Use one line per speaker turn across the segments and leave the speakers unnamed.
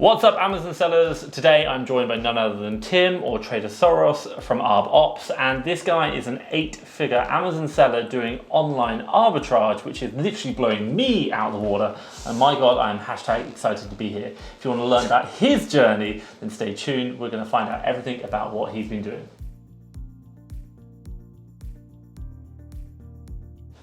What's up, Amazon sellers? Today I'm joined by none other than Tim, or Trader Soros, from Arb Ops, and this guy is an 8-figure Amazon seller doing online arbitrage, which is literally blowing me out of the water. And my God, I'm #excited to be here. If you want to learn about his journey, then stay tuned. We're going to find out everything about what he's been doing.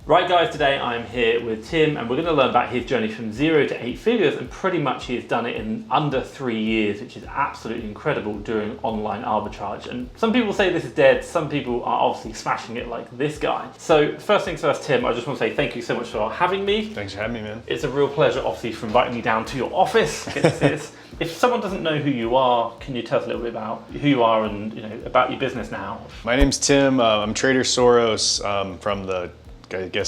Right guys, today I'm here with Tim and we're going to learn about his journey from 0 to 8 figures, and pretty much he has done it in under 3 years, which is absolutely incredible doing online arbitrage. And some people say this is dead, some people are obviously smashing it like this guy. So first things first, Tim, I just want to say thank you so much for having me.
Thanks for having me, man.
It's a real pleasure, obviously, for inviting me down to your office. If someone doesn't know who you are, can you tell us a little bit about who you are and about your business now?
My name's Tim. I'm Trader Soros from the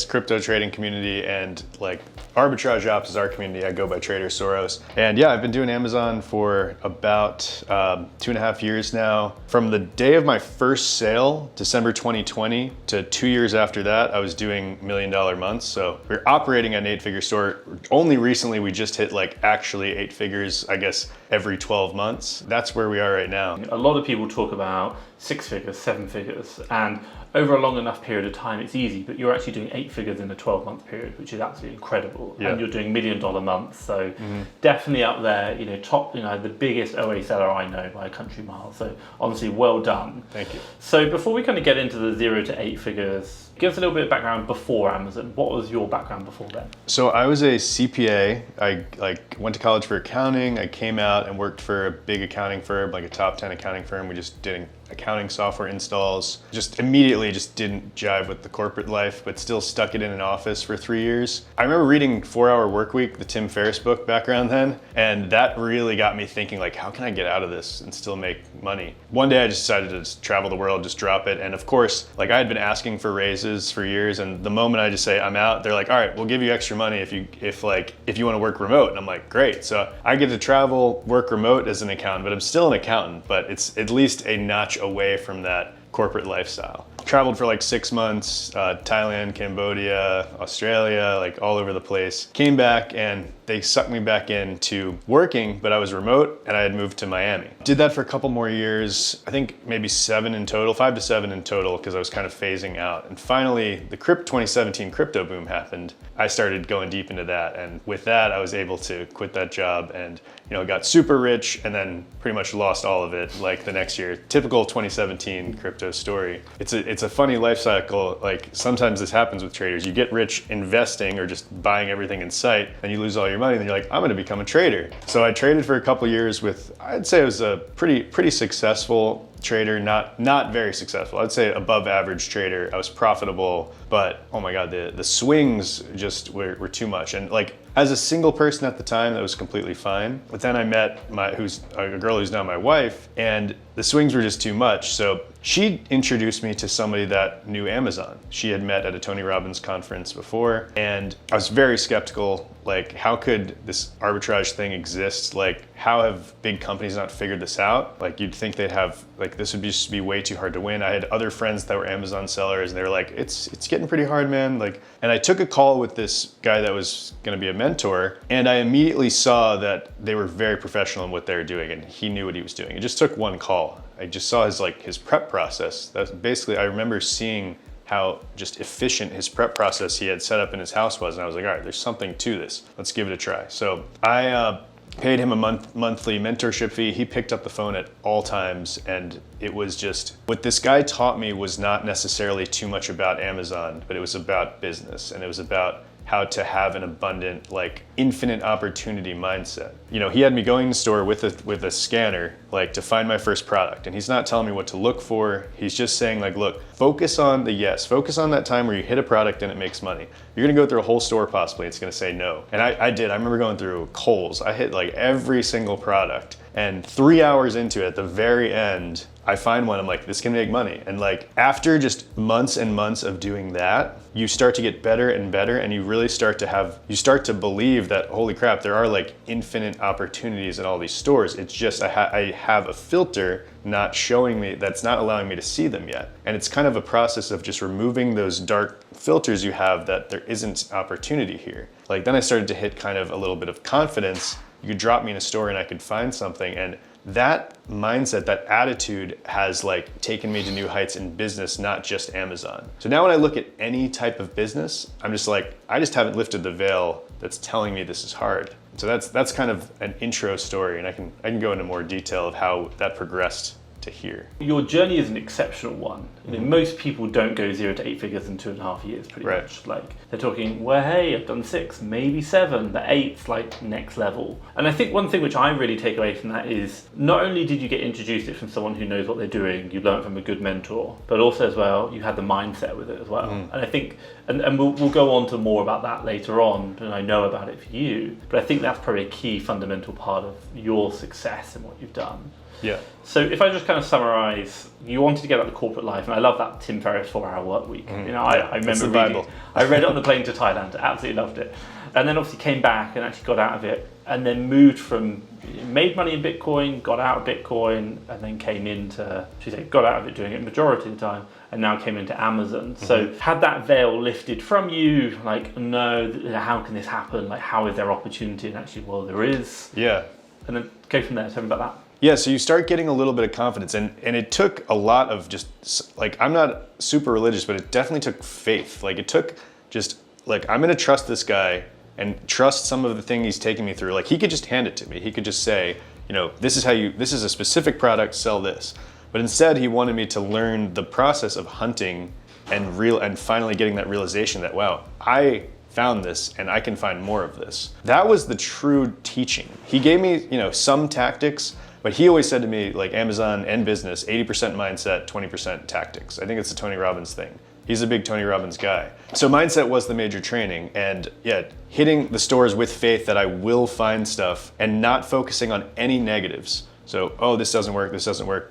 crypto trading community, and like Arbitrage Ops is our community. I go by Trader Soros. And yeah, I've been doing Amazon for about 2.5 years now. From the day of my first sale, December 2020, to 2 years after that, I was doing $1 million months. So we're operating an 8-figure store. Only recently we just hit actually 8 figures, I guess, every 12 months. That's where we are right now.
A lot of people talk about 6 figures, 7 figures, and over a long enough period of time, it's easy, but you're actually doing 8 figures in a 12-month period, which is absolutely incredible. Yeah. And you're doing $1 million months, so definitely up there, top, the biggest OA seller I know by a country mile. So honestly, well done.
Thank you.
So before we kind of get into the 0 to 8 figures, give us a little bit of background before Amazon. What was your background before then?
So I was a CPA. I went to college for accounting. I came out and worked for a big accounting firm, like a top 10 accounting firm. We just did accounting software installs. Just immediately just didn't jive with the corporate life, but still stuck it in an office for 3 years. I remember reading 4-Hour Workweek, the Tim Ferriss book back around then, and that really got me thinking, how can I get out of this and still make money? One day I just decided to just travel the world, just drop it. And of course, I had been asking for raises for years, and the moment I just say I'm out, they're like, all right, we'll give you extra money if you want to work remote. And I'm like, great. So I get to travel, work remote as an accountant, but I'm still an accountant, but it's at least a notch away from that corporate lifestyle. Traveled for 6 months, Thailand, Cambodia, Australia, all over the place. Came back and they sucked me back into working, but I was remote and I had moved to Miami. Did that for a couple more years, I think maybe 7 in total, 5 to 7 in total, because I was kind of phasing out. And finally, the 2017 crypto boom happened. I started going deep into that. And with that, I was able to quit that job and got super rich, and then pretty much lost all of it the next year. Typical 2017 crypto story. It's a funny life cycle. Sometimes this happens with traders. You get rich investing or just buying everything in sight, and you lose all your money, and then you're like, I'm gonna become a trader. So I traded for a couple years with, I'd say it was a pretty successful trader, not very successful. I'd say above average trader. I was profitable, but oh my God, the swings just were too much. And as a single person at the time, that was completely fine. But then I met a girl who's now my wife, and the swings were just too much. So she introduced me to somebody that knew Amazon. She had met at a Tony Robbins conference before, and I was very skeptical. How could this arbitrage thing exist? How have big companies not figured this out? You'd think they'd have, this would just be way too hard to win. I had other friends that were Amazon sellers, and they were like, it's getting pretty hard, man. And I took a call with this guy that was gonna be a mentor, and I immediately saw that they were very professional in what they were doing, and he knew what he was doing. It just took one call. I just saw his prep process. That's basically, I remember seeing how just efficient his prep process he had set up in his house was. And I was like, all right, there's something to this. Let's give it a try. So I paid him a monthly mentorship fee. He picked up the phone at all times. And it was just, what this guy taught me was not necessarily too much about Amazon, but it was about business. And it was about how to have an abundant, infinite opportunity mindset. He had me going to the store with a scanner, to find my first product. And he's not telling me what to look for. He's just saying, look, focus on the yes. Focus on that time where you hit a product and it makes money. You're gonna go through a whole store possibly, it's gonna say no. And I did. I remember going through Kohl's. I hit every single product. And 3 hours into it, at the very end, I find one, I'm like, this can make money. And after just months and months of doing that, you start to get better and better, and you really start to believe that, holy crap, there are infinite opportunities in all these stores. It's just, I have a filter not showing me, that's not allowing me to see them yet. And it's kind of a process of just removing those dark filters you have that there isn't opportunity here. Then I started to hit kind of a little bit of confidence, you could drop me in a store and I could find something. And that mindset, that attitude has like taken me to new heights in business, not just Amazon. So now when I look at any type of business, I'm just like, I just haven't lifted the veil that's telling me this is hard. So that's kind of an intro story, and I can go into more detail of how that progressed to here.
Your journey is an exceptional one. I mean, most people don't go 0 to 8 figures in 2.5 years, pretty much. Like, they're talking, well, hey, I've done 6, maybe 7. The 8's like next level. And I think one thing which I really take away from that is not only did you get introduced it from someone who knows what they're doing, you learn from a good mentor, but also as well, you had the mindset with it as well. And I think, and we'll go on to more about that later on, and I know about it for you, but I think that's probably a key fundamental part of your success and what you've done.
Yeah.
So if I just kind of summarize, you wanted to get out of the corporate life, and I love that Tim Ferriss 4-hour work week. You know, I remember reading, I read it on the plane to Thailand, absolutely loved it. And then obviously came back and actually got out of it, and then moved from, made money in Bitcoin, got out of Bitcoin, and then came into, got out of it doing it majority of the time, and now came into Amazon. So had that veil lifted from you, like, no, how can this happen? Like, how is there opportunity? And actually, well, there is.
Yeah.
And then go from there, tell me about that.
Yeah, so you start getting a little bit of confidence, and it took a lot of just, like, I'm not super religious, but it definitely took faith. Like, it took just, like, I'm gonna trust this guy and trust some of the thing he's taking me through. Like, he could just hand it to me. He could just say, you know, this is a specific product, sell this. But instead, he wanted me to learn the process of hunting and finally getting that realization that, wow, I found this and I can find more of this. That was the true teaching. He gave me, you know, some tactics, but he always said to me, like, Amazon and business, 80% mindset, 20% tactics. I think it's a Tony Robbins thing. He's a big Tony Robbins guy. So mindset was the major training, and yeah, hitting the stores with faith that I will find stuff and not focusing on any negatives. So, oh, this doesn't work,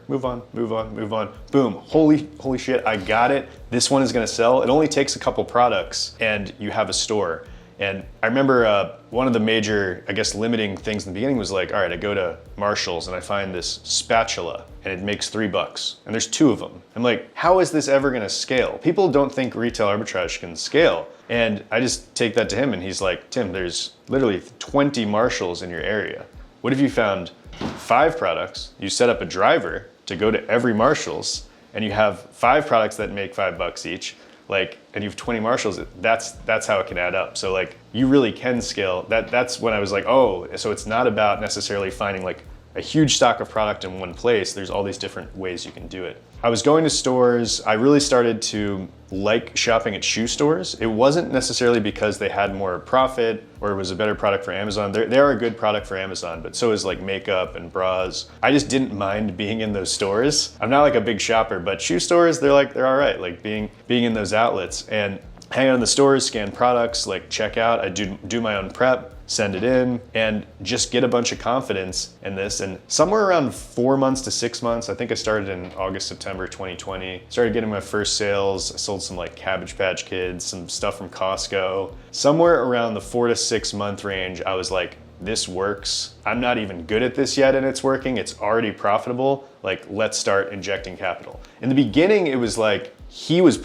move on, move on, move on. Boom, holy shit, I got it. This one is gonna sell. It only takes a couple products and you have a store. And I remember one of the major, I guess, limiting things in the beginning was like, all right, I go to Marshall's and I find this spatula and it makes $3 and there's 2 of them. I'm like, how is this ever gonna scale? People don't think retail arbitrage can scale. And I just take that to him and he's like, Tim, there's literally 20 Marshall's in your area. What if you found 5 products, you set up a driver to go to every Marshall's and you have 5 products that make $5 each, like, and you have 20 Marshalls, that's how it can add up. So like, you really can scale. That's when I was like, oh, so it's not about necessarily finding like a huge stock of product in one place. There's all these different ways you can do it. I was going to stores. I really started to like shopping at shoe stores. It wasn't necessarily because they had more profit or it was a better product for Amazon. They are a good product for Amazon, but so is like makeup and bras. I just didn't mind being in those stores. I'm not like a big shopper, but shoe stores, they're all right. Like being in those outlets and hang out in the stores, scan products, like check out. I do my own prep, send it in, and just get a bunch of confidence in this. And somewhere around 4 months to 6 months, I think I started in August, September 2020, started getting my first sales. I sold some like Cabbage Patch Kids, some stuff from Costco. Somewhere around the 4 to 6 month range, I was like, this works. I'm not even good at this yet and it's working. It's already profitable. Like, let's start injecting capital. In the beginning, it was like, he was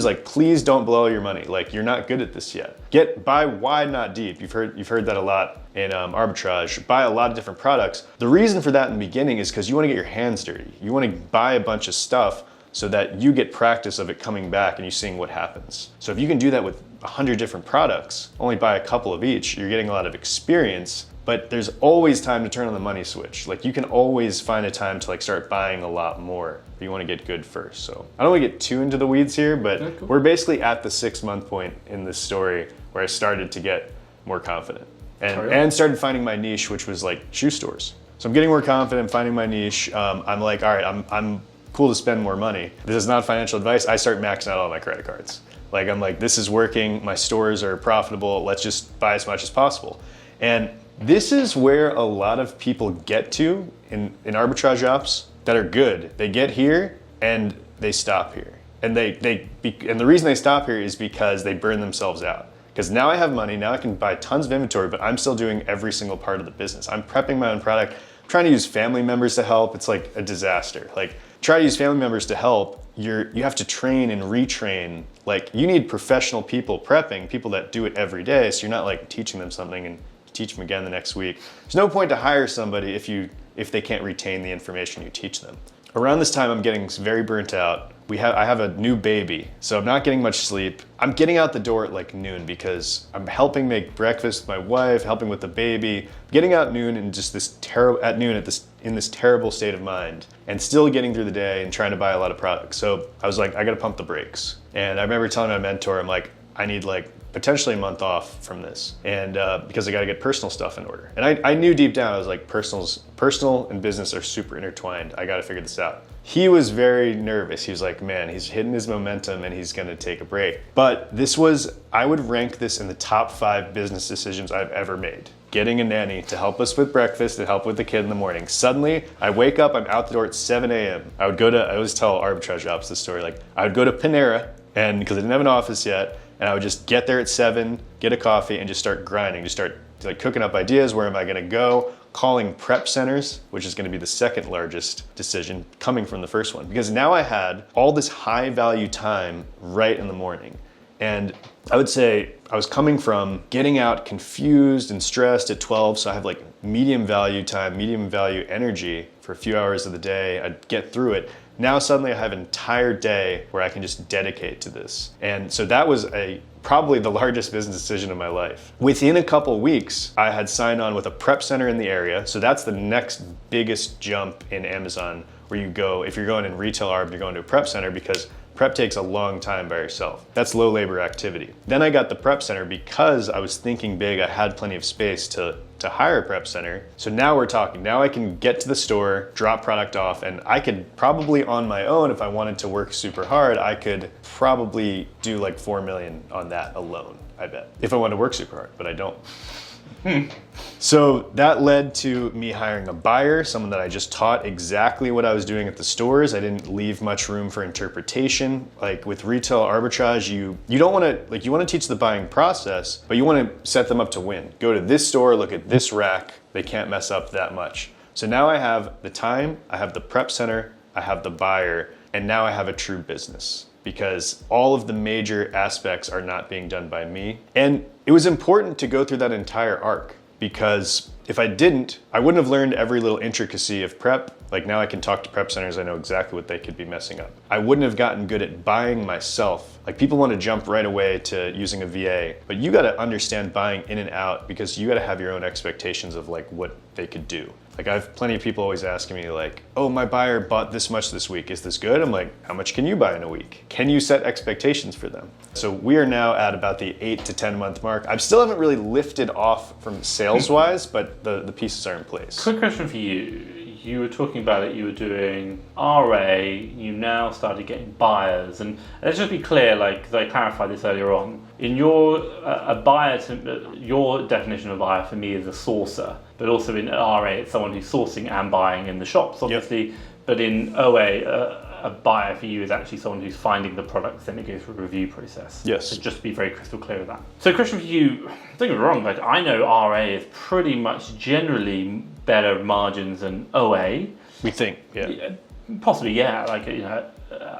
like, please don't blow all your money. Like, you're not good at this yet. Buy wide, not deep. You've heard that a lot in arbitrage. Buy a lot of different products. The reason for that in the beginning is because you want to get your hands dirty. You want to buy a bunch of stuff so that you get practice of it coming back and you seeing what happens. So if you can do that with 100 different products, only buy a couple of each, you're getting a lot of experience. But there's always time to turn on the money switch. Like, you can always find a time to like start buying a lot more, but you want to get good first. So I don't want to get too into the weeds here, but we're basically at the 6 month point in this story where I started to get more confident and started finding my niche, which was like shoe stores. So I'm getting more confident, finding my niche. I'm like, all right, I'm cool to spend more money. This is not financial advice. I start maxing out all my credit cards. Like, I'm like, this is working. My stores are profitable. Let's just buy as much as possible. And this is where a lot of people get to in arbitrage ops that are good. They get here and they stop here. And and the reason they stop here is because they burn themselves out. Because now I have money, now I can buy tons of inventory, but I'm still doing every single part of the business. I'm prepping my own product, I'm trying to use family members to help. It's like a disaster. Like, try to use family members to help. You have to train and retrain. Like, you need professional people prepping, people that do it every day. So you're not like teaching them something and teach them again the next week. There's no point to hire somebody if they can't retain the information you teach them. Around this time, I'm getting very burnt out. I have a new baby, so I'm not getting much sleep. I'm getting out the door at like noon because I'm helping make breakfast with my wife, helping with the baby, getting out noon and just in this terrible state of mind, and still getting through the day and trying to buy a lot of products. So I was like, I gotta pump the brakes. And I remember telling my mentor, I'm like, I need like potentially a month off from this, and because I got to get personal stuff in order. And I knew deep down, I was like, personal and business are super intertwined. I got to figure this out. He was very nervous. He was like, man, he's hitting his momentum and he's going to take a break. But I would rank this in the top 5 business decisions I've ever made. Getting a nanny to help us with breakfast and help with the kid in the morning. Suddenly, I wake up, I'm out the door at 7 a.m. I always tell Arbitrage Ops this story, like I would go to Panera, and because I didn't have an office yet, and I would just get there at 7, get a coffee, and just start grinding, just start like cooking up ideas. Where am I gonna go? Calling prep centers, which is gonna be the second largest decision coming from the first one. Because now I had all this high value time right in the morning. And I would say I was coming from getting out confused and stressed at 12, so I have like medium value time, medium value energy for a few hours of the day. I'd get through it. Now suddenly I have an entire day where I can just dedicate to this. And so that was probably the largest business decision of my life. Within a couple weeks, I had signed on with a prep center in the area. So that's the next biggest jump in Amazon, where you go, if you're going in retail arb, you're going to a prep center, because prep takes a long time by yourself. That's low labor activity. Then I got the prep center because I was thinking big. I had plenty of space to hire a prep center. So now we're talking. Now I can get to the store, drop product off, and I could probably on my own, if I wanted to work super hard, I could probably do like 4 million on that alone, I bet. If I wanted to work super hard, but I don't. So that led to me hiring a buyer, someone that I just taught exactly what I was doing at the stores. I didn't leave much room for interpretation. Like with retail arbitrage, you don't want to, like, you want to teach the buying process, but you want to set them up to win. Go to this store, look at this rack. They can't mess up that much. So now I have the time, I have the prep center, I have the buyer, and now I have a true business, because all of the major aspects are not being done by me. And it was important to go through that entire arc, because if I didn't, I wouldn't have learned every little intricacy of prep. Like now I can talk to prep centers, I know exactly what they could be messing up. I wouldn't have gotten good at buying myself. Like people want to jump right away to using a VA, but you got to understand buying in and out, because you got to have your own expectations of like what they could do. Like I have plenty of people always asking me like, oh, my buyer bought this much this week. Is this good? I'm like, how much can you buy in a week? Can you set expectations for them? So we are now at about the 8 to 10 month mark. I still haven't really lifted off from sales wise, but the pieces are in place.
Quick question for you. You were talking about it, you were doing RA, you now started getting buyers. And let's just be clear, like, 'cause I clarified this earlier on. In your your definition of a buyer for me is a sourcer, but also in RA, it's someone who's sourcing and buying in the shops, obviously. Yep. But in OA, a buyer for you is actually someone who's finding the products, then it goes through a review process.
Yes.
So just be very crystal clear with that. So question for you, don't get me wrong, like I know RA is pretty much generally better margins than OA.
We think, yeah.
Possibly, yeah. Like, you know,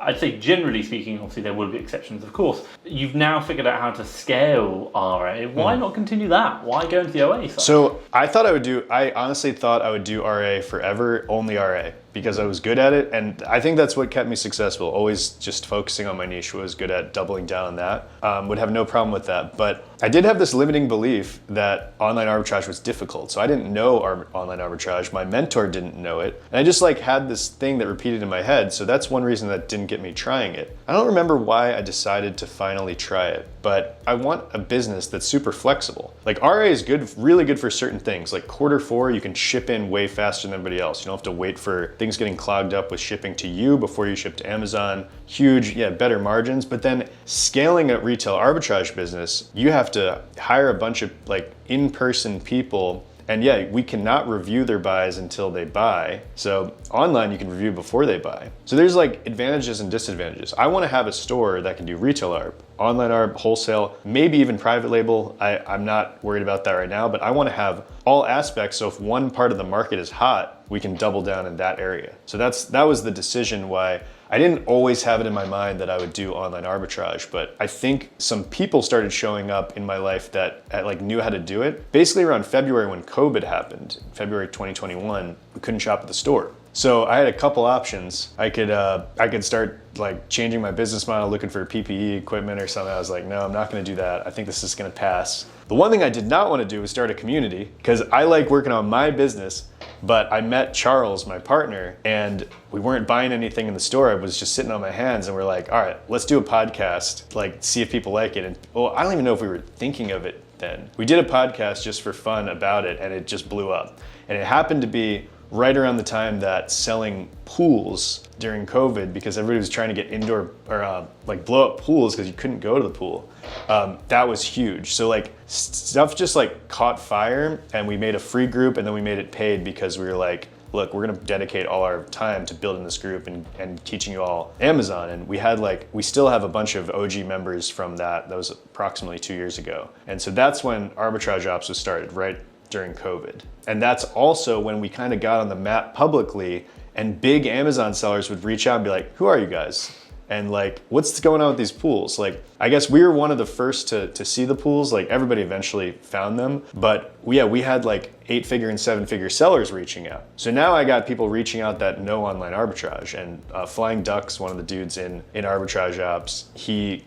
I'd say generally speaking, obviously there will be exceptions, of course. You've now figured out how to scale RA. Why not continue that? Why go into the OA side?
So I honestly thought I would do RA forever, only RA, because I was good at it. And I think that's what kept me successful. Always just focusing on my niche, was good at doubling down on that. Would have no problem with that. But I did have this limiting belief that online arbitrage was difficult. So I didn't know online arbitrage. My mentor didn't know it. And I just like had this thing that repeated in my head. So that's one reason that didn't get me trying it. I don't remember why I decided to finally try it, but I want a business that's super flexible. Like RA is good, really good for certain things. Like Q4, you can ship in way faster than everybody else. You don't have to wait for things getting clogged up with shipping to you before you ship to Amazon. Huge, better margins. But then scaling a retail arbitrage business, you have to hire a bunch of like in-person people. And we cannot review their buys until they buy. So online, you can review before they buy. So there's like advantages and disadvantages. I want to have a store that can do retail arb. online wholesale, maybe even private label. I'm not worried about that right now, but I want to have all aspects. So if one part of the market is hot, we can double down in that area. So that was the decision why I didn't always have it in my mind that I would do online arbitrage, but I think some people started showing up in my life that like knew how to do it. Basically around February when COVID happened, February 2021, we couldn't shop at the store. So I had a couple options. I could start like changing my business model, looking for PPE equipment or something. I was like, no, I'm not gonna do that. I think this is gonna pass. The one thing I did not want to do was start a community, because I like working on my business, but I met Charles, my partner, and we weren't buying anything in the store. I was just sitting on my hands, and we're like, all right, let's do a podcast, like see if people like it. And well, I don't even know if we were thinking of it then. We did a podcast just for fun about it, and it just blew up. And it happened to be right around the time that selling pools during COVID, because everybody was trying to get indoor or like blow up pools because you couldn't go to the pool. That was huge. So like stuff just like caught fire, and we made a free group, and then we made it paid because we were like, look, we're gonna dedicate all our time to building this group and teaching you all Amazon. And we still have a bunch of OG members from that. That was approximately 2 years ago. And so that's when Arbitrage Ops was started, right during COVID. And that's also when we kind of got on the map publicly, and big Amazon sellers would reach out and be like, who are you guys? And like, what's going on with these pools? Like, I guess we were one of the first to see the pools. Like everybody eventually found them, but we had like 8-figure and 7-figure sellers reaching out. So now I got people reaching out that know online arbitrage, and Flying Ducks, one of the dudes in Arbitrage Ops, he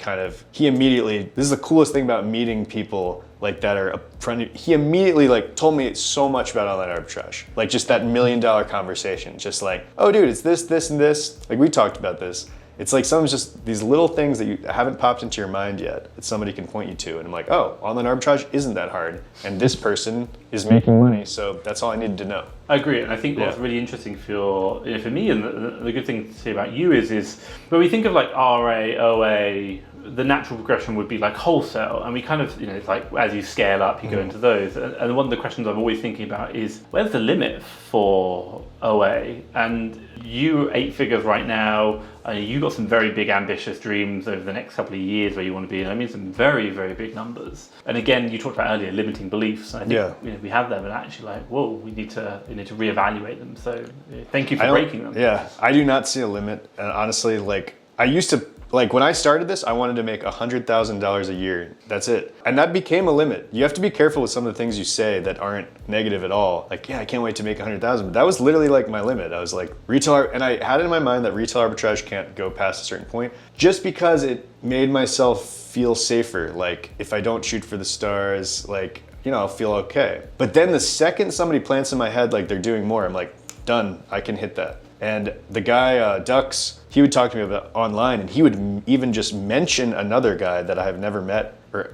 immediately, this is the coolest thing about meeting people like that are upfront. He immediately like told me so much about online arbitrage, like just that $1 million conversation, just like, oh dude, it's this, this, and this. Like we talked about this. It's like sometimes just these little things that you haven't popped into your mind yet that somebody can point you to. And I'm like, oh, online arbitrage isn't that hard. And this person is making money. So that's all I needed to know.
I agree. And I think what's really interesting for me, and the good thing to say about you is when we think of like RA, OA, the natural progression would be like wholesale, and we kind of, it's like as you scale up, you go into those. And one of the questions I'm always thinking about is, where's the limit for OA? And you 8 figures right now, you got some very big ambitious dreams over the next couple of years where you want to be, and I mean some very, very big numbers. And again, you talked about earlier limiting beliefs. And I think we have them, and actually like, whoa, we need to reevaluate them. So thank you for breaking them.
Yeah, I do not see a limit. And honestly, like I used to, like when I started this, I wanted to make $100,000 a year. That's it. And that became a limit. You have to be careful with some of the things you say that aren't negative at all. Like, yeah, I can't wait to make 100,000. But that was literally like my limit. I was like, and I had it in my mind that retail arbitrage can't go past a certain point, just because it made myself feel safer. Like if I don't shoot for the stars, like, I'll feel okay. But then the second somebody plants in my head like they're doing more, I'm like, done, I can hit that. And the guy, Ducks, he would talk to me about online, and he would even just mention another guy that I have never met, or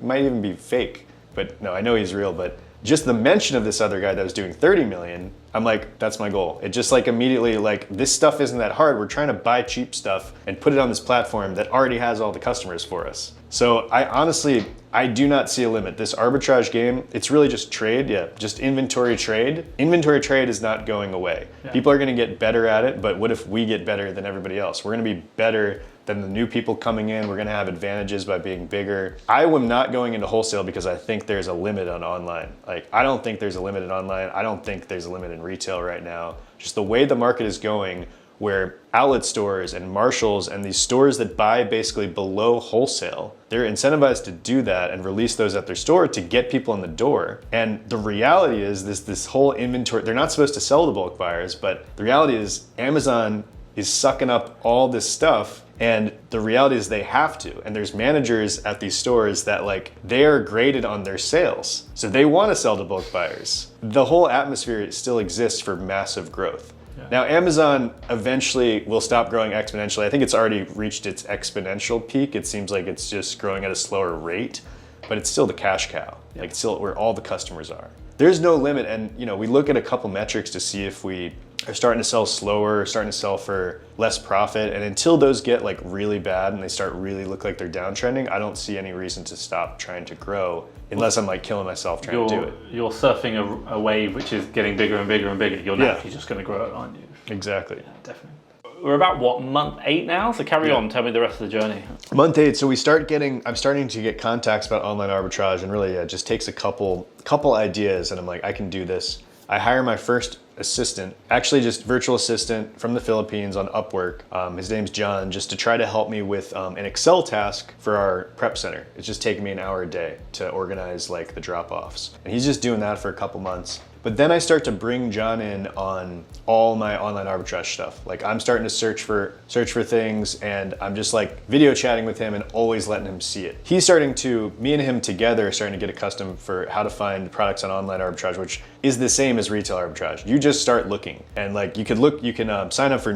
might even be fake, but no, I know he's real, but just the mention of this other guy that was doing 30 million, I'm like, that's my goal. It just like immediately like, this stuff isn't that hard. We're trying to buy cheap stuff and put it on this platform that already has all the customers for us. So I do not see a limit. This arbitrage game, it's really just trade, just inventory trade. Inventory trade is not going away. Yeah. People are gonna get better at it, but what if we get better than everybody else? We're gonna be better than the new people coming in. We're gonna have advantages by being bigger. I am not going into wholesale because I think there's a limit on online. Like, I don't think there's a limit in online. I don't think there's a limit in retail right now. Just the way the market is going, where outlet stores and Marshalls and these stores that buy basically below wholesale, they're incentivized to do that and release those at their store to get people in the door. And the reality is this whole inventory, they're not supposed to sell to bulk buyers, but the reality is Amazon is sucking up all this stuff, and the reality is they have to. And there's managers at these stores that like, they are graded on their sales. So they want to sell to bulk buyers. The whole atmosphere still exists for massive growth. Yeah. Now, Amazon eventually will stop growing exponentially. I think it's already reached its exponential peak. It seems like it's just growing at a slower rate, but it's still the cash cow. Yeah. Like it's still where all the customers are. There's no limit. And we look at a couple metrics to see if we are starting to sell slower, starting to sell for less profit. And until those get like really bad and they start really look like they're downtrending, I don't see any reason to stop trying to grow unless I'm like killing myself trying to do it.
You're surfing a wave which is getting bigger and bigger and bigger. You're naturally just going to grow it, aren't you?
Exactly.
Yeah, definitely. we're about what, month 8 now? So carry on, tell me the rest of the journey.
Month 8, so I'm starting to get contacts about online arbitrage, and really it just takes a couple ideas, and I'm like, I can do this. I hire my first assistant, actually just virtual assistant from the Philippines on Upwork. His name's John, just to try to help me with an Excel task for our prep center. It's just taking me an hour a day to organize like the drop-offs. And he's just doing that for a couple months. But then I start to bring John in on all my online arbitrage stuff. Like I'm starting to search for things, and I'm just like video chatting with him and always letting him see it. Me and him together are starting to get accustomed for how to find products on online arbitrage, which is the same as retail arbitrage. You just start looking, and like you can sign up for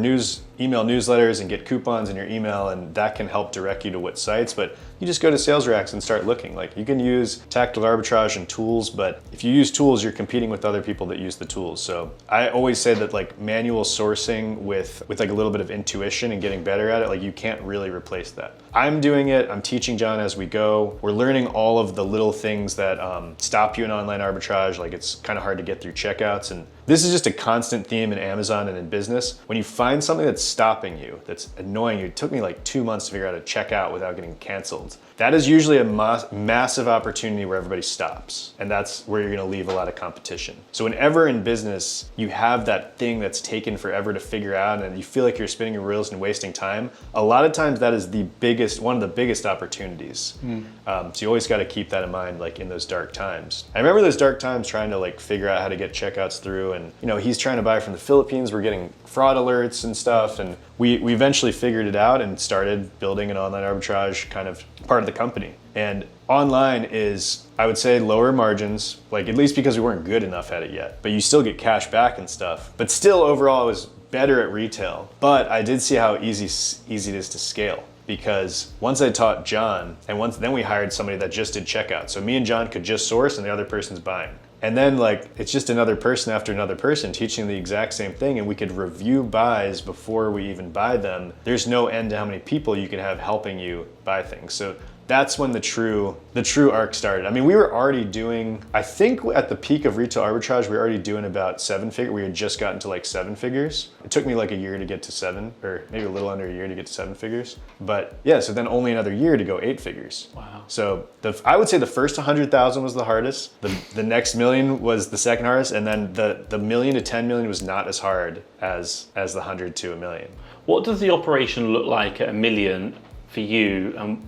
email newsletters and get coupons in your email, and that can help direct you to what sites, but you just go to sales racks and start looking. Like you can use tactical arbitrage and tools, but if you use tools, you're competing with other people that use the tools. So I always say that like manual sourcing with like a little bit of intuition and getting better at it, like you can't really replace that. I'm doing it, I'm teaching John as we go. We're learning all of the little things that stop you in online arbitrage, like it's kind of hard to get through checkouts, and this is just a constant theme in Amazon and in business. When you find something that's stopping you, that's annoying you, it took me like 2 months to figure out how to check out without getting canceled. That is usually a massive opportunity where everybody stops, and that's where you're gonna leave a lot of competition. So whenever in business you have that thing that's taken forever to figure out and you feel like you're spinning your wheels and wasting time, a lot of times that is one of the biggest opportunities. So you always gotta keep that in mind, like in those dark times. I remember those dark times trying to like figure out how to get checkouts through, and he's trying to buy from the Philippines, we're getting fraud alerts and stuff, and we eventually figured it out and started building an online arbitrage kind of part of the company. And online is, I would say, lower margins, like at least because we weren't good enough at it yet, but you still get cash back and stuff. But still overall it was better at retail. But I did see how easy it is to scale, because once I taught John, and then we hired somebody that just did checkout. So me and John could just source and the other person's buying. And then like, it's just another person after another person teaching the exact same thing, and we could review buys before we even buy them. There's no end to how many people you could have helping you buy things. So that's when the true arc started. I mean, we were already doing, I think at the peak of retail arbitrage, we were already doing about 7 figures. We had just gotten to like 7 figures. It took me like a year to get to 7, or maybe a little under a year to get to 7 figures. But yeah, so then only another year to go 8 figures.
Wow.
So I would say the first 100,000 was the hardest. The next million was the second hardest. And then the million to 10 million was not as hard as the 100 to a million.
What does the operation look like at $1 million for you?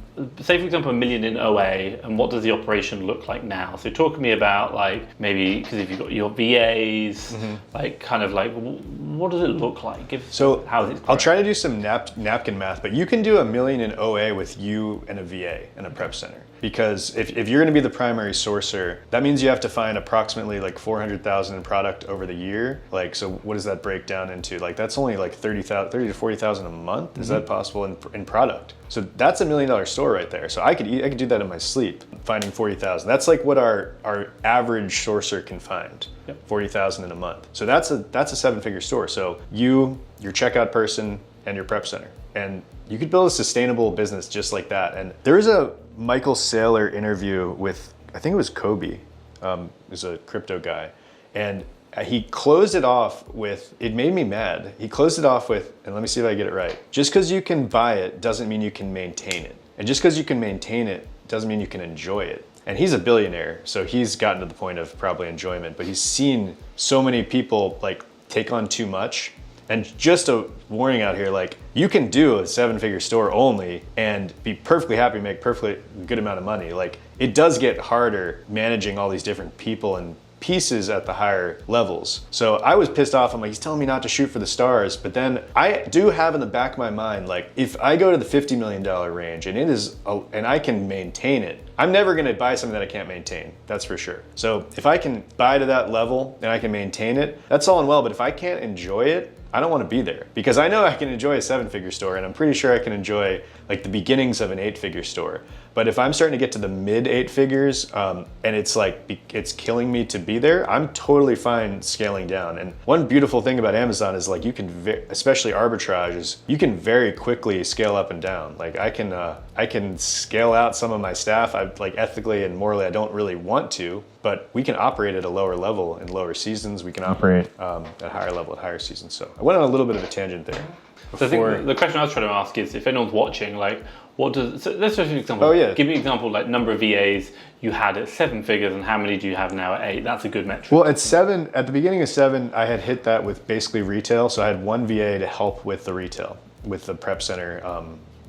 Say for example $1 million in OA, and what does the operation look like now? So talk to me about like maybe, because if you've got your VAs, like kind of like what does it look like? How is it?
I'll try to do some napkin math, but you can do $1 million in OA with you and a VA and a prep center. Because if you're going to be the primary sourcer, that means you have to find approximately like 400,000 in product over the year. Like, so what does that break down into? Like, that's only like 30 to 40,000 a month. Is that possible in product? So that's $1 million store right there. So I could do that in my sleep, finding 40,000. That's like what our average sourcer can find. 40,000 in a month. So that's a 7-figure store. So your checkout person, and your prep center, and you could build a sustainable business just like that. And there was a Michael Saylor interview with, I think it was Kobe, who's a crypto guy, and he closed it off with, it made me mad. He closed it off with, and let me see if I get it right. Just because you can buy it doesn't mean you can maintain it. And just because you can maintain it doesn't mean you can enjoy it. And he's a billionaire, so he's gotten to the point of probably enjoyment, but he's seen so many people like take on too much. And just a warning out here, like you can do a 7-figure store only and be perfectly happy, make perfectly good amount of money. Like it does get harder managing all these different people and pieces at the higher levels. So I was pissed off. I'm like, he's telling me not to shoot for the stars. But then I do have in the back of my mind, like if I go to the $50 million range and and I can maintain it, I'm never gonna buy something that I can't maintain, that's for sure. So if I can buy to that level and I can maintain it, that's all and well, but if I can't enjoy it, I don't want to be there, because I know I can enjoy a 7-figure store, and I'm pretty sure I can enjoy like the beginnings of an 8-figure store. But if I'm starting to get to the mid 8 figures and it's like it's killing me to be there, I'm totally fine scaling down. And one beautiful thing about Amazon is like you can, especially arbitrage, is you can very quickly scale up and down. Like I can scale out some of my staff. like ethically and morally, I don't really want to, but we can operate at a lower level in lower seasons. We can operate at a higher level at higher seasons. So I went on a little bit of a tangent there.
So I think the question I was trying to ask is, if anyone's watching, like, so let's just an example.
Oh, yeah.
Give me an example, like number of VAs you had at 7 figures and how many do you have now at 8? That's a good metric.
Well, at the beginning of 7, I had hit that with basically retail. So I had one VA to help with the retail, with the prep center,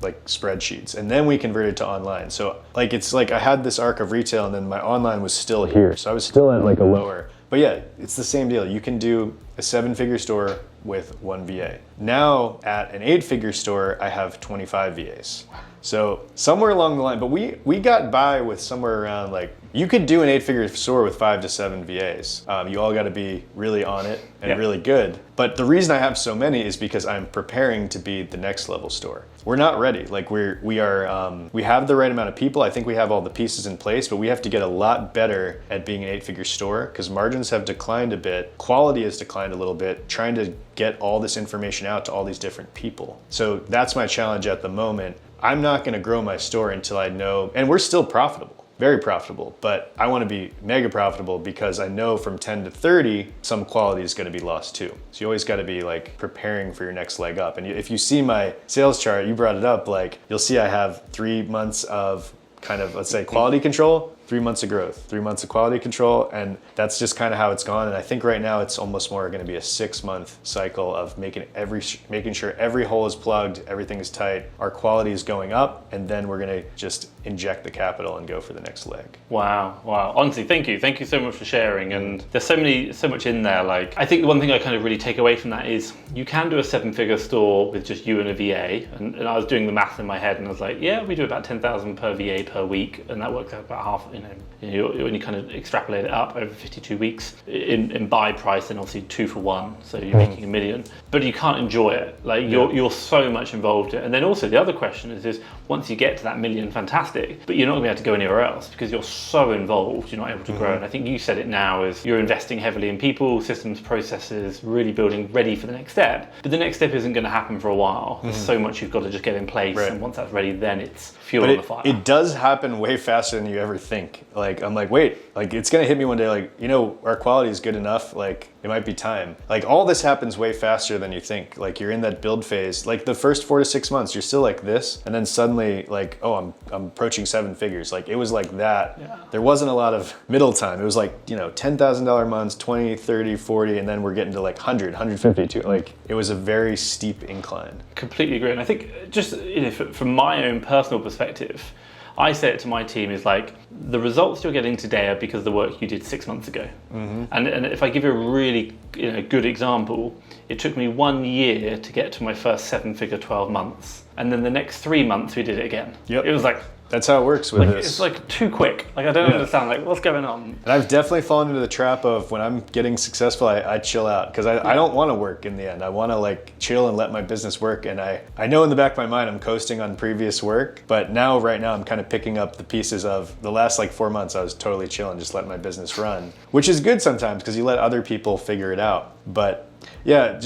like spreadsheets. And then we converted to online. So like, it's like I had this arc of retail and then my online was still here. So I was still at like a lower, but yeah, it's the same deal. You can do a 7-figure store with one VA. Now at an 8-figure store, I have 25 VAs. So somewhere along the line, but we got by with somewhere around like, you could do an 8-figure store with 5 to 7 VAs. You all got to be really on it and really good. But the reason I have so many is because I'm preparing to be the next level store. We're not ready. Like we have the right amount of people. I think we have all the pieces in place, but we have to get a lot better at being an 8-figure store because margins have declined a bit. Quality has declined a little bit, trying to get all this information out to all these different people. So that's my challenge at the moment. I'm not going to grow my store until I know, and we're still profitable, very profitable, but I want to be mega profitable because I know from 10 to 30, some quality is going to be lost too. So you always got to be like preparing for your next leg up. And if you see my sales chart, you brought it up, like you'll see I have 3 months of kind of, let's say, quality control, 3 months of growth, 3 months of quality control, and that's just kind of how it's gone. And I think right now it's almost more going to be a 6-month cycle of making sure every hole is plugged, everything is tight, our quality is going up, and then we're going to just inject the capital and go for the next leg.
Wow. Honestly, thank you so much for sharing. And there's so much in there. Like, I think the one thing I kind of really take away from that is you can do a 7-figure store with just you and a VA. And I was doing the math in my head, and I was like, yeah, we do about 10,000 per VA per week, and that works out about half. When you kind of extrapolate it up over 52 weeks in buy price, and obviously 2 for 1, so you're making $1 million. But you can't enjoy it. Like you're so much involved in it. And then also the other question is once you get to that $1 million, fantastic, but you're not going to be able to go anywhere else because you're so involved. You're not able to grow. And I think you said it now is you're investing heavily in people, systems, processes, really building ready for the next step. But the next step isn't going to happen for a while. There's so much you've got to just get in place, and once that's ready, then it's fuel on the fire.
It does happen way faster than you ever think. Like I'm like, wait, like it's gonna hit me one day, like, our quality is good enough, like it might be time. Like all this happens way faster than you think. Like you're in that build phase, like the first 4 to 6 months, you're still like this, and then suddenly like, oh, I'm approaching 7 figures. Like it was like that. Yeah. There wasn't a lot of middle time. It was like, $10,000 months, 20, 30, 40, and then we're getting to like 100, 150 too. Like it was a very steep incline.
Completely agree. And I think just from my own personal perspective, I say it to my team is like, the results you're getting today are because of the work you did 6 months ago. Mm-hmm. And if I give you a really good example, it took me 1 year to get to my first 7-figure 12 months. And then the next 3 months we did it again.
Yep.
It was like,
that's how it works with this.
It's like too quick. Like I don't understand. Like what's going on?
And I've definitely fallen into the trap of when I'm getting successful, I chill out because I don't want to work in the end. I want to like chill and let my business work. And I know in the back of my mind I'm coasting on previous work, but right now I'm kind of picking up the pieces of the last like 4 months. I was totally chilling, just letting my business run, which is good sometimes because you let other people figure it out. But yeah,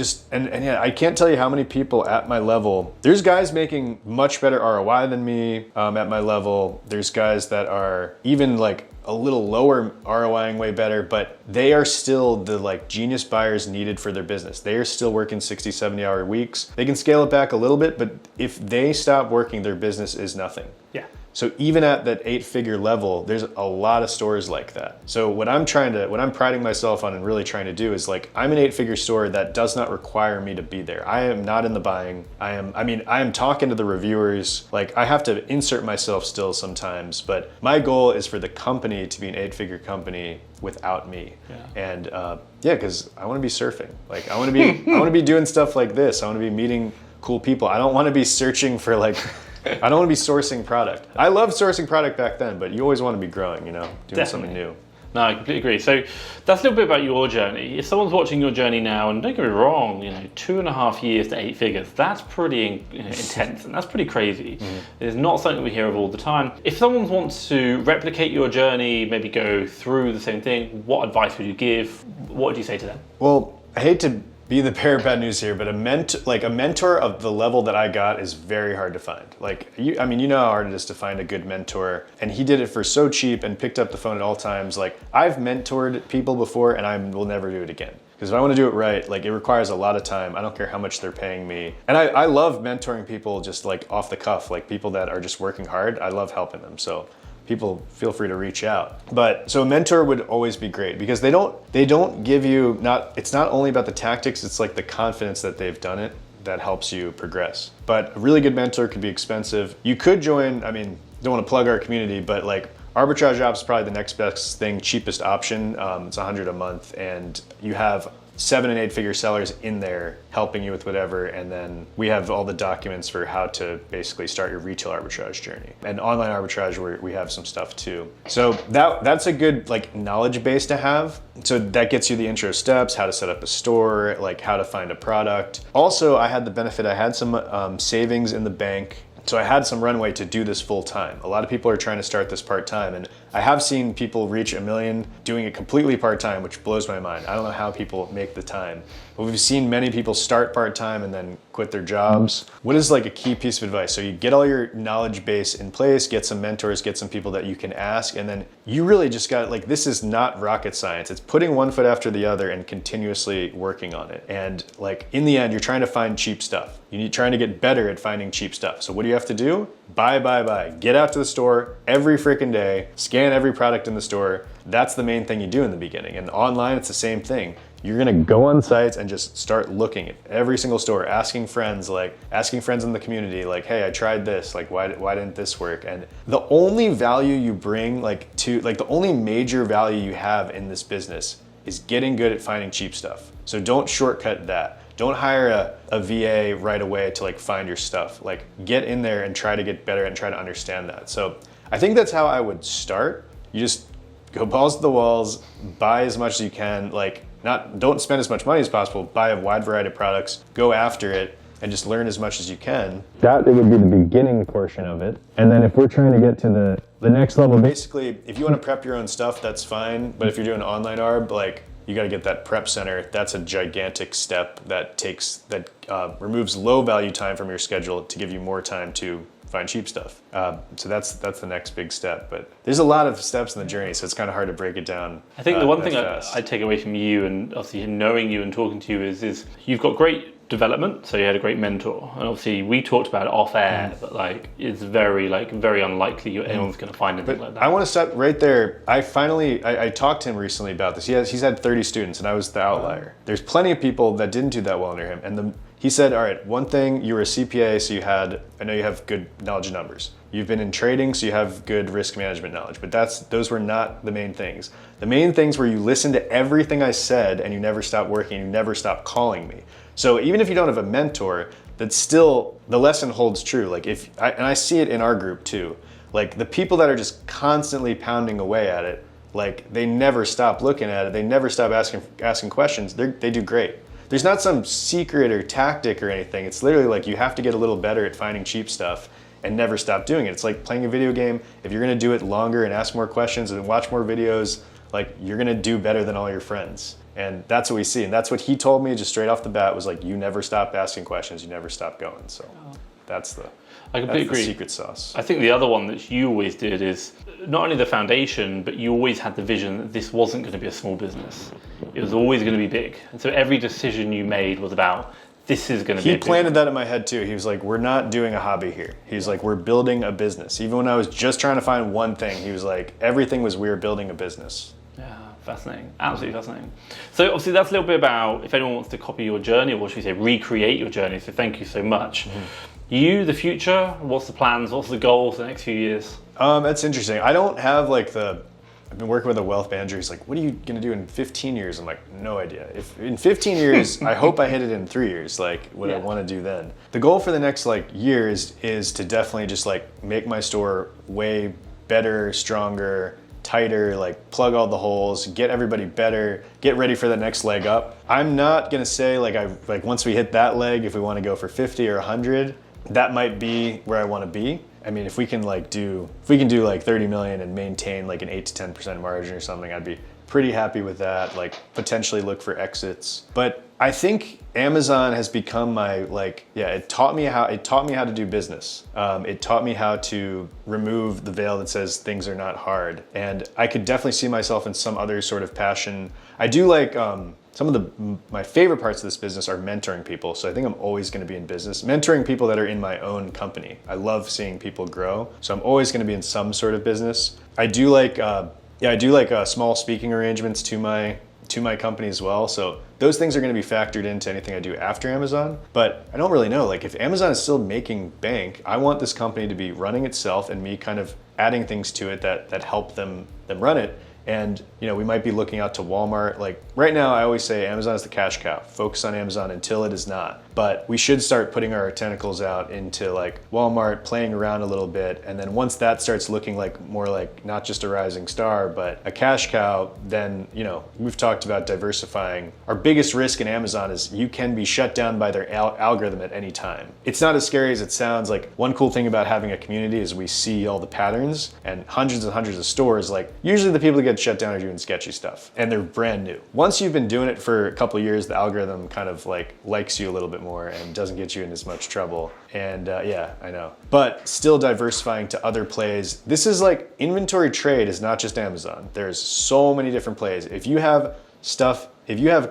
I can't tell you how many people at my level, there's guys making much better ROI than me at my level. There's guys that are even like a little lower ROIing way better, but they are still the like genius buyers needed for their business. They are still working 60, 70-hour weeks. They can scale it back a little bit, but if they stop working, their business is nothing.
Yeah.
So even at that 8-figure level, there's a lot of stores like that. So what I'm priding myself on and really trying to do is like, I'm an 8-figure store that does not require me to be there. I am not in the buying. I am talking to the reviewers. Like I have to insert myself still sometimes, but my goal is for the company to be an 8-figure company without me. Yeah. And because I want to be surfing. Like I want to be doing stuff like this. I want to be meeting cool people. I don't want to be searching for like, I don't want to be sourcing product. I loved sourcing product back then, but you always want to be growing, doing
Definitely.
something new.
No, I completely agree. So that's a little bit about your journey. If someone's watching your journey now, and don't get me wrong, 2.5 years to 8 figures, that's pretty intense and that's pretty crazy. Mm-hmm. It's not something we hear of all the time. If someone wants to replicate your journey, maybe go through the same thing, what advice would you give? What would you say to them?
Well, I hate to be the bearer of bad news here, but a mentor of the level that I got is very hard to find. Like, you know how hard it is to find a good mentor, and he did it for so cheap and picked up the phone at all times. Like, I've mentored people before, and I will never do it again. Because if I want to do it right, like, it requires a lot of time. I don't care how much they're paying me. And I love mentoring people just like off the cuff, like people that are just working hard. I love helping them. So people feel free to reach out. But so a mentor would always be great because they don't give you, it's not only about the tactics, it's like the confidence that they've done it that helps you progress. But a really good mentor could be expensive. You could join, don't want to plug our community, but like Arbitrage Ops is probably the next best thing, cheapest option. It's $100 a month, and you have 7 and 8 figure sellers in there helping you with whatever, and then we have all the documents for how to basically start your retail arbitrage journey. And online arbitrage, where we have some stuff too. So that's a good like knowledge base to have. So that gets you the intro steps, how to set up a store, like how to find a product. Also, I had the benefit, I had some savings in the bank. So I had some runway to do this full time. A lot of people are trying to start this part time, and I have seen people reach $1 million doing it completely part time, which blows my mind. I don't know how people make the time. But we've seen many people start part time and then quit their jobs. What is like a key piece of advice? So you get all your knowledge base in place, get some mentors, get some people that you can ask, and then you really just got like, this is not rocket science. It's putting one foot after the other and continuously working on it. And like in the end, you're trying to find cheap stuff. You're trying to get better at finding cheap stuff. So what do you have to do? Buy. Get out to the store every freaking day, scan every product in the store. That's the main thing you do in the beginning. And online, it's the same thing. You're gonna go on sites and just start looking at every single store, asking friends in the community, like, hey, I tried this, like, why didn't this work? And the only value you bring, the only major value you have in this business is getting good at finding cheap stuff. So don't shortcut that. Don't hire a VA right away to like find your stuff. Like, get in there and try to get better and try to understand that. So I think that's how I would start. You just go balls to the walls, buy as much as you can, don't spend as much money as possible, buy a wide variety of products, go after it, and just learn as much as you can. That would be the beginning portion of it. And then if we're trying to get to the next level, basically, if you want to prep your own stuff, that's fine. But if you're doing online arb, you got to get that prep center. That's a gigantic step that removes low value time from your schedule to give you more time to find cheap stuff. So that's the next big step. But there's a lot of steps in the journey, so it's kind of hard to break it down.
I think the one thing I take away from you, and obviously knowing you and talking to you, is you've got great development. So you had a great mentor, and obviously we talked about it off air, but it's very unlikely anyone's going to find anything like that. I
want to stop right there. I talked to him recently about this. He's had 30 students, and I was the outlier. There's plenty of people that didn't do that well under him, and he said, all right, one thing, you were a CPA, so I know you have good knowledge of numbers. You've been in trading, so you have good risk management knowledge, but those were not the main things. The main things were you listened to everything I said and you never stopped working, you never stopped calling me. So even if you don't have a mentor, that's still, the lesson holds true. And I see it in our group too. Like the people that are just constantly pounding away at it, they never stop looking at it, they never stop asking questions, they do great. There's not some secret or tactic or anything. It's literally you have to get a little better at finding cheap stuff and never stop doing it. It's like playing a video game. If you're gonna do it longer and ask more questions and watch more videos, you're gonna do better than all your friends. And that's what we see. And that's what he told me just straight off the bat was you never stop asking questions, you never stop going. So that's
I completely agree.
The secret sauce.
I think the other one that you always did is not only the foundation, but you always had the vision that this wasn't going to be a small business. It was always going to be big. And so every decision you made was about, this is going to be
He planted that in my head too. He was like, we're not doing a hobby here. He's like, we're building a business. Even when I was just trying to find one thing, he was like, everything was we're building a business.
Yeah, fascinating. Absolutely fascinating. So obviously that's a little bit about if anyone wants to copy your journey, or should we say recreate your journey. So thank you so much. Mm-hmm. You, the future, what's the plans? What's the goals for the next few years?
That's interesting. I don't have I've been working with a wealth manager. He's like, what are you going to do in 15 years? I'm like, no idea. If in 15 years, I hope I hit it in 3 years, I want to do then. The goal for the next year is to definitely just make my store way better, stronger, tighter, plug all the holes, get everybody better, get ready for the next leg up. I'm not going to say once we hit that leg, if we want to go for 50 or 100, that might be where I want to be. I mean, if we can do 30 million and maintain an 8 to 10% margin or something, I'd be pretty happy with that, like potentially look for exits. But I think Amazon has become my, like, yeah, it taught me how to do business. It taught me how to remove the veil that says things are not hard. And I could definitely see myself in some other sort of passion. I do like, some of my favorite parts of this business are mentoring people. So I think I'm always going to be in business, mentoring people that are in my own company. I love seeing people grow. So I'm always going to be in some sort of business. I do like, small speaking arrangements to my company as well. So those things are going to be factored into anything I do after Amazon. But I don't really know, like if Amazon is still making bank, I want this company to be running itself and me kind of adding things to it that help them run it. And we might be looking out to Walmart. Like right now, I always say Amazon is the cash cow. Focus on Amazon until it is not. But we should start putting our tentacles out into like Walmart, playing around a little bit. And then once that starts looking like more like not just a rising star, but a cash cow, then, we've talked about diversifying. Our biggest risk in Amazon is you can be shut down by their algorithm at any time. It's not as scary as it sounds. Like one cool thing about having a community is we see all the patterns and hundreds of stores. Like usually the people that get shut down are doing sketchy stuff and they're brand new. Once you've been doing it for a couple of years, the algorithm kind of likes you a little bit more and doesn't get you in as much trouble. And yeah, I know. But still diversifying to other plays. This is like inventory trade is not just Amazon. There's so many different plays. If you have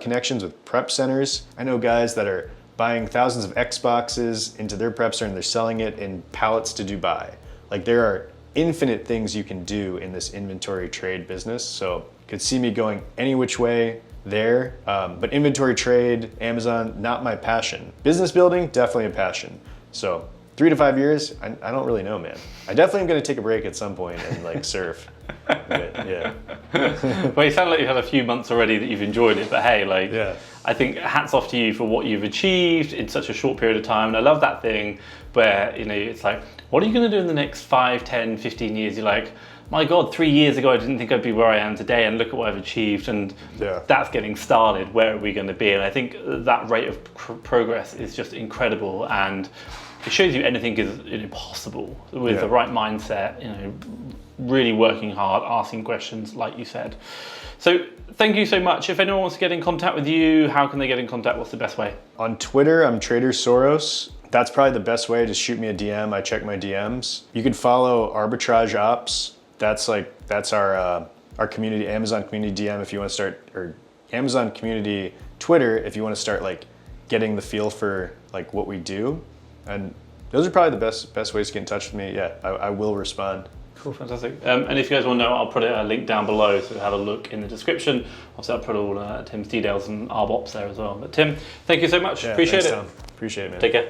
connections with prep centers, I know guys that are buying thousands of Xboxes into their prep center and they're selling it in pallets to Dubai. Like there are infinite things you can do in this inventory trade business. So you could see me going any which way there. But inventory trade, Amazon, not my passion. Business building, definitely a passion. So 3 to 5 years, I don't really know, man. I definitely am going to take a break at some point and surf. But, yeah.
Well, you sound like you've had a few months already that you've enjoyed it, but hey,
yeah.
I think hats off to you for what you've achieved in such a short period of time. And I love that thing where, it's like, what are you going to do in the next 5, 10, 15 years? You're like, my God, 3 years ago, I didn't think I'd be where I am today, and look at what I've achieved. And that's getting started. Where are we going to be? And I think that rate of progress is just incredible. And it shows you anything is possible with the right mindset, really working hard, asking questions, like you said. So thank you so much. If anyone wants to get in contact with you, how can they get in contact? What's the best way?
On Twitter, I'm Trader Soros. That's probably the best way. Just shoot me a DM. I check my DMs. You can follow Arbitrage Ops. That's our community, Amazon community DM if you want to start, or Amazon community Twitter if you want to start getting the feel for what we do. And those are probably the best ways to get in touch with me. Yeah, I will respond.
Cool, fantastic. And if you guys want to know, I'll put a link down below, so have a look in the description. Also, I'll put all Tim's details and Arb Ops there as well. But Tim, thank you so much.
Yeah,
Appreciate
thanks,
it.
Tom. Appreciate it, man.
Take care.